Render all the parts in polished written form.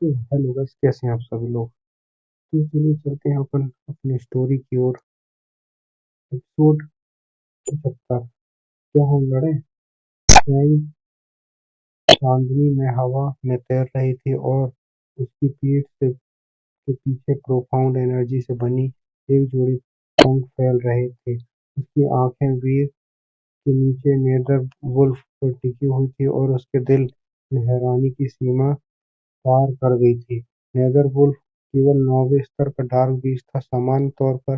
तो hello guys, कैसे हैं आप सभी लोग। तो चलिए चलते हैं अपन अपनी स्टोरी की ओर। एपिसोड 75। क्या हम लड़े। फ्रैंक चांदनी में हवा में तैर रही थी और उसकी पीठ से के पीछे प्रोफाउंड एनर्जी से बनी एक जोड़ी पंख फैल रहे थे। उसकी आंखें वीर के नीचे नेदर वुल्फ पर टिकी हुई थी और उसके दिल में हैरानी की सीमा पार कर गई थी। नेदरवुल्फ केवल 9वें स्तर का डार्क बीस्ट था, सामान्य तौर पर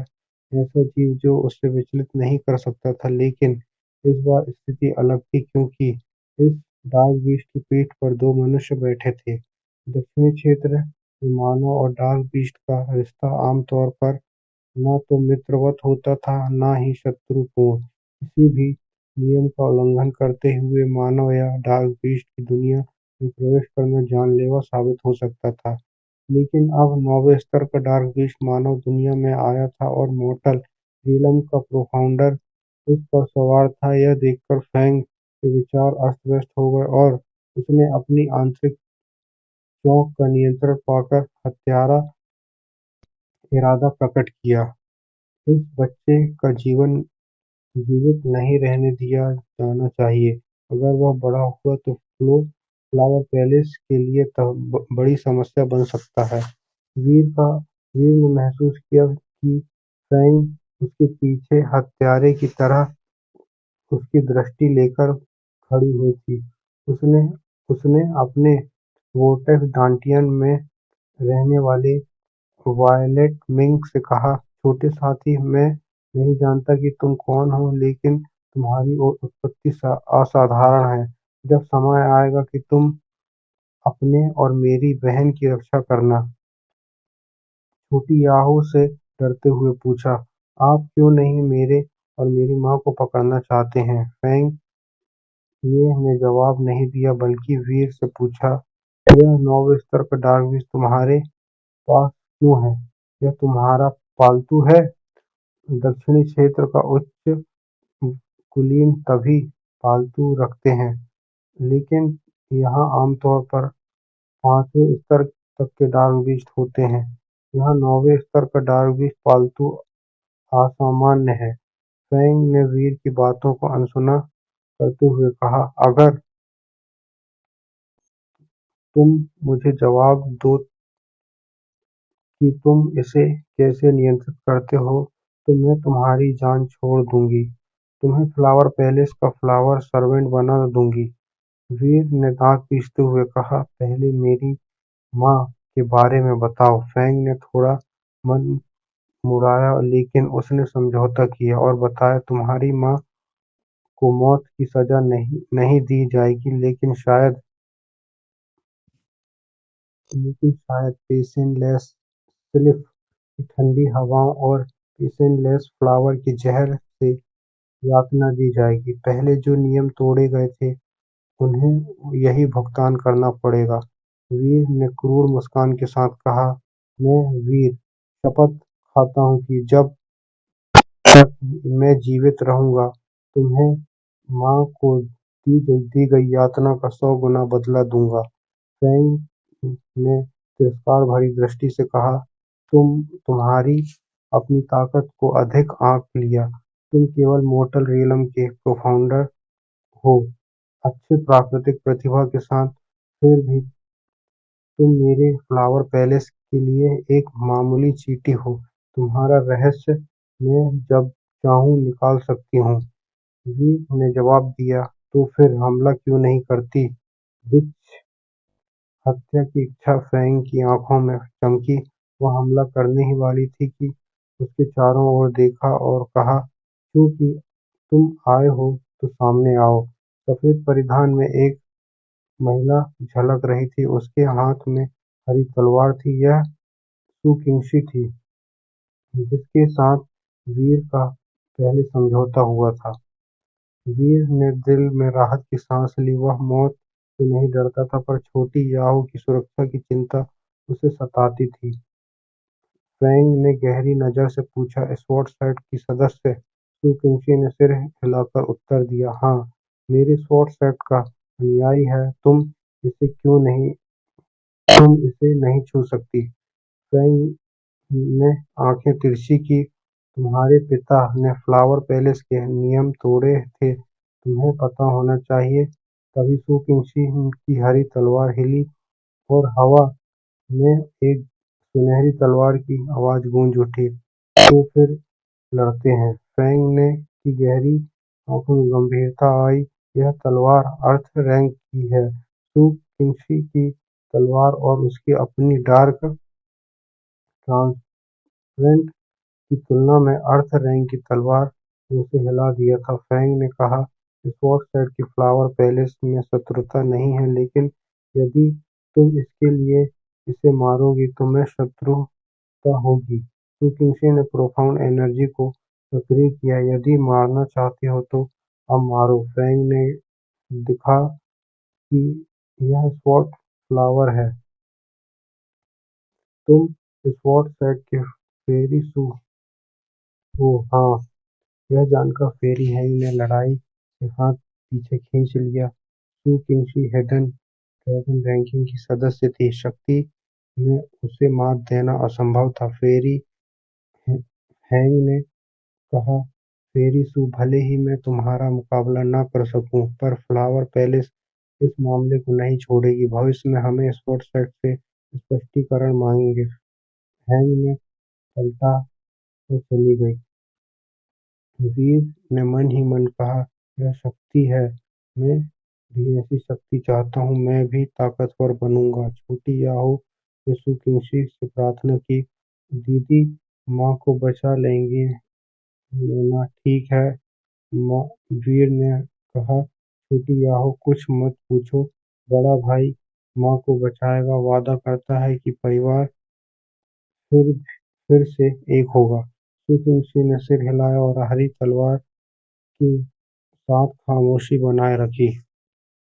ऐसा जीव जो उससे विचलित नहीं कर सकता था, लेकिन इस बार स्थिति अलग थी क्योंकि इस डार्क बीस्ट की पीठ पर दो मनुष्य बैठे थे। दक्षिणी क्षेत्र में मानव और डार्क बीस्ट का रिश्ता आमतौर पर न तो मित्रवत होता था न ही शत्रुपूर्ण। किसी भी नियम का उल्लंघन करते हुए मानव या डार्क बीस्ट की दुनिया में प्रवेश करना जानलेवा साबित हो सकता था। लेकिन अब 9वें स्तर का डार्क बीस्ट मानव दुनिया में आया था और मोर्टल रीलम का प्रोफाउंडर उस पर सवार था। यह देखकर फैंग के विचार अस्त-व्यस्त हो गए और उसने अपनी आंतरिक चौंक का नियंत्रण पाकर हत्यारा इरादा प्रकट किया। इस बच्चे का जीवन जीवित नहीं रहने दिया जाना चाहिए। अगर वह बड़ा हुआ तो फ्लावर पैलेस के लिए बड़ी समस्या बन सकता है। वीर का वीर ने महसूस किया कि फ्रैंक उसके पीछे हत्यारे की तरह उसकी दृष्टि लेकर खड़ी हुई थी। उसने उसने अपने वोर्टेक्स डांटियन में रहने वाले वायलेट मिंक से कहा, छोटे साथी, मैं नहीं जानता कि तुम कौन हो, लेकिन तुम्हारी उत्पत्ति असाधारण है। जब समय आएगा कि तुम अपने और मेरी बहन की रक्षा करना। छोटी याहू से डरते हुए पूछा, आप क्यों नहीं मेरे और मेरी माँ को पकड़ना चाहते हैं। फैंग ये ने जवाब नहीं दिया बल्कि वीर से पूछा, यह 9वें स्तर का डार्क बीस्ट तुम्हारे पास क्यों है? यह तुम्हारा पालतू है? दक्षिणी क्षेत्र का उच्च कुलीन तभी पालतू रखते हैं, लेकिन यहाँ आमतौर पर 5वें स्तर तक के डार्क बीस्ट होते हैं। यहाँ 9वें स्तर का डार्क बीस्ट पालतू असामान्य है। फैंग ने वीर की बातों को अनसुना करते हुए कहा, अगर तुम मुझे जवाब दो कि तुम इसे कैसे नियंत्रित करते हो, तो मैं तुम्हारी जान छोड़ दूंगी। तुम्हें फ्लावर पैलेस का फ्लावर सर्वेंट बना दूंगी। वीर ने दांत पीसते हुए कहा, पहले मेरी माँ के बारे में बताओ। फैंग ने थोड़ा मन मुड़ाया, लेकिन उसने समझौता किया और बताया, तुम्हारी माँ को मौत की सजा नहीं दी जाएगी, लेकिन शायद पेशेंटलेस स्लिफ की ठंडी हवाओं और पेशेंटलेस फ्लावर के जहर से यातना दी जाएगी। पहले जो नियम तोड़े गए थे उन्हें यही भुगतान करना पड़ेगा। वीर ने क्रूर मुस्कान के साथ कहा, मैं वीर शपथ खाता हूँ कि जब तक मैं जीवित रहूंगा, तुम्हें माँ को दी गई यातना का 100 गुना बदला दूंगा। फैंग ने तिरस्कार भरी दृष्टि से कहा, तुम्हारी अपनी ताकत को अधिक आंक लिया। तुम केवल मोर्टल रियलम के प्रोफाउंडर हो, अच्छे प्राकृतिक प्रतिभा के साथ। फिर भी तुम मेरे फ्लावर पैलेस के लिए एक मामूली चींटी हो। तुम्हारा रहस्य मैं जब चाहूँ निकाल सकती हूँ। वी ने जवाब दिया, तो फिर हमला क्यों नहीं करती? बिच हत्या की इच्छा फैंग की आंखों में चमकी। वह हमला करने ही वाली थी कि उसके चारों ओर देखा और कहा, क्योंकि तुम आए हो तो सामने आओ। सफेद परिधान में एक महिला झलक रही थी, उसके हाथ में हरी तलवार थी। यह सुकिंशी थी, जिसके साथ वीर का पहले समझौता हुआ था। वीर ने दिल में राहत की सांस ली। वह मौत से नहीं डरता था, पर छोटी याहू की सुरक्षा की चिंता उसे सताती थी। फैंग ने गहरी नजर से पूछा, स्वॉर्ड सेट की सदस्य? सुकिंशी ने सिर हिलाकर उत्तर दिया, हाँ, मेरे स्वॉर्ड सेट का अनुयायी है। तुम इसे क्यों नहीं तुम इसे नहीं छू सकती। फेंग ने आंखें तिरछी की। तुम्हारे पिता ने फ्लावर पैलेस के नियम तोड़े थे, तुम्हें पता होना चाहिए। तभी सू किंगशी की हरी तलवार हिली और हवा में एक सुनहरी तलवार की आवाज गूंज उठी। तो फिर लड़ते हैं। फेंग ने की गहरी आंखों में गंभीरता आई। यह तलवार अर्थ रैंक की है। सू किंगशी की तलवार और उसकी अपनी डार्क ट्रांसपेरेंट की तुलना में अर्थ रैंक की तलवार ने उसे हिला दिया था। फेंग ने कहा, स्वॉर्ड साइड की फ्लावर पैलेस में शत्रुता नहीं है, लेकिन यदि तुम इसके लिए इसे मारोगी तो मैं शत्रुता होगी। सू किंगशी ने प्रोफाउंड एनर्जी को सक्रिय किया। यदि मारना चाहती हो तो अब मारो। फेंग ने दिखा कि यह स्वॉर्ड फ्लावर है। तुम स्वॉर्ड साइड के फेरी सू हो। हाँ, यह जानकर फेरी हैंग ने लड़ाई से हाथ पीछे खींच लिया। सू किंगशी हिडन ड्रैगन रैंकिंग की सदस्य थी। शक्ति में उसे मात देना असंभव था। फेरी हैंग ने कहा, फेरी सू, भले ही मैं तुम्हारा मुकाबला न कर सकूं, पर फ्लावर पैलेस इस मामले को नहीं छोड़ेगी। भविष्य में हमें स्पॉट सेट से स्पष्टीकरण मांगेंगे। हैंग ने पलटा कर चली गई। वीर ने मन ही मन कहा, यह शक्ति है, मैं भी ऐसी शक्ति चाहता हूँ, मैं भी ताकतवर बनूंगा। छोटी याहो ने सुकिंशी से प्रार्थना की, दीदी माँ को बचा लेंगी लेना, ठीक है माँ। वीर ने कहा, छोटी याहो कुछ मत पूछो, बड़ा भाई माँ को बचाएगा, वादा करता है कि परिवार फिर फिर से एक होगा। सुकिंशी ने सिर हिलाया और हरी तलवार के साथ खामोशी बनाए रखी।